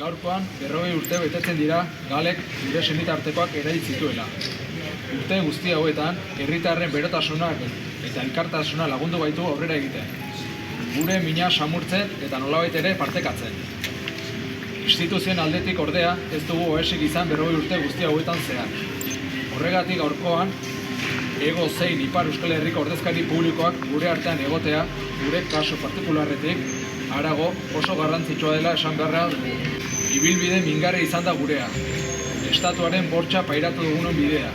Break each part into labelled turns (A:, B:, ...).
A: Gaurkoan 40 urte betetzen dira Galek gure senitartekoak erail zituela. Urte guzti hauetan, herritarren berotasunak eta elkartasuna lagundu baitu aurrera egiten. Gure mina samurtzen eta nolabait ere partekatzen. Instituzioen aldetik ordea ez dugu oesik izan 40 urte guzti hauetan zehar. Horregatik gaurkoan, Ego zein Ipar Euskal Herriko ordezkari publikoak gure artean egotea, gure kasu partikularretik, harago oso garrantzitsua dela esan beharra dugu. Ibilbide mingarri izan da gurea. Estatuaren bortxa pairatu dugunon bidea.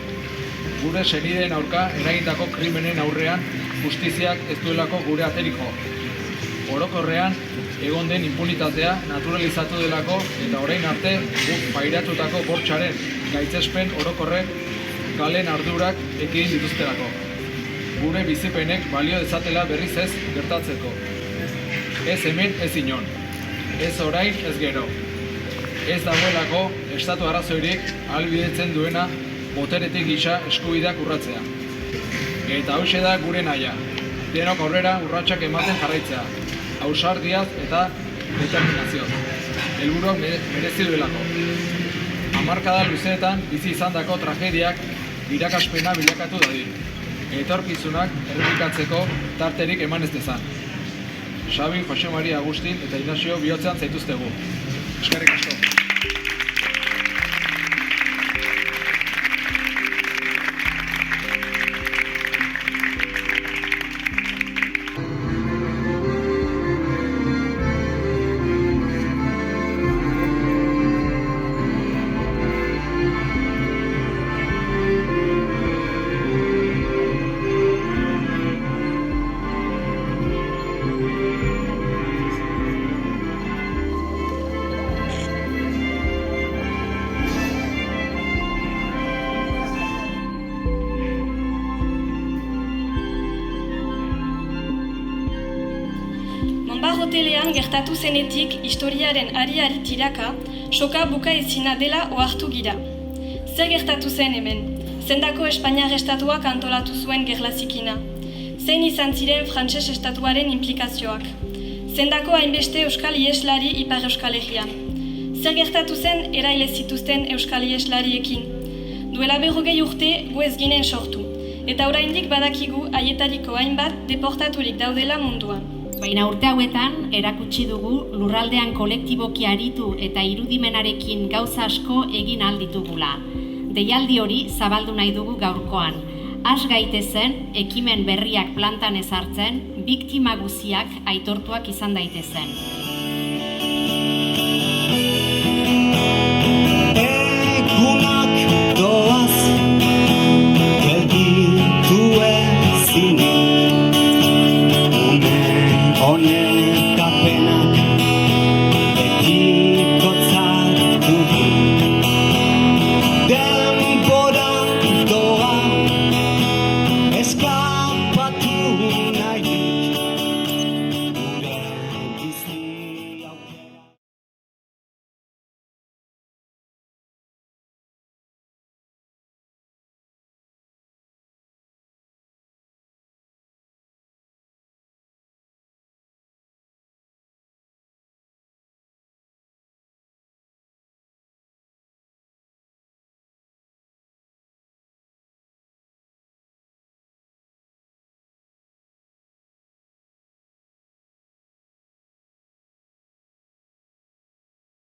A: Gure senideen aurka eragindako krimenen aurrean justiziak ez duelako gure aterik jo. Orokorrean, egon den impunitatea naturalizatu delako eta orain arte guk pairatutako bortxaren gaitzespen orokorrek Galen ardurak ekidin dituztelako. Gure bizipenek balio dezatela berriz ez gertatzeko. Ez hemen, ez inon. Ez orain, ez gero. Ez dagoelako estatu arrazoirik ahalbidetzen duena boteretik gisa eskubideak urratzea. Eta hauxe da gure nahia. Denok aurrera urratsak ematen jarraitzea. Ausardiaz eta determinazioz. Helburuak merezi duelako. Hamarkada luzeetan bizi izandako tragediak irakaspena bilakatu dadin. Etorkizunak errepikatzeko tarterik eman ez dezan. Xabi, Jose Maria Agustin eta Ignacio bihotzean zaituztegu. Eskerrik asko.
B: Hotelean gertatu zenetik historiaren ari tiraka, soka buka ezina dela ohartu gira. Zer gertatu zen hemen? Zendako Espainiar estatuak antolatu zuen gerlazikina? Zein izan ziren frantses estatuaren implikazioak? Zendako hainbeste euskal ieslari Ipar Euskal Herrian? Zer gertatu zen eraile zituzten euskal ieslariekin? Duela 40 urte gu ez ginen sortu, eta oraindik badakigu haietariko hainbat deportaturik daudela munduan.
C: Baina urte hauetan, erakutsi dugu lurraldean kolektiboki aritu eta irudimenarekin gauza asko egin alditugula. Deialdi hori zabaldu nahi dugu gaurkoan. Has gaitezen, ekimen berriak plantan ezartzen, biktima guziak aitortuak izan daitezen.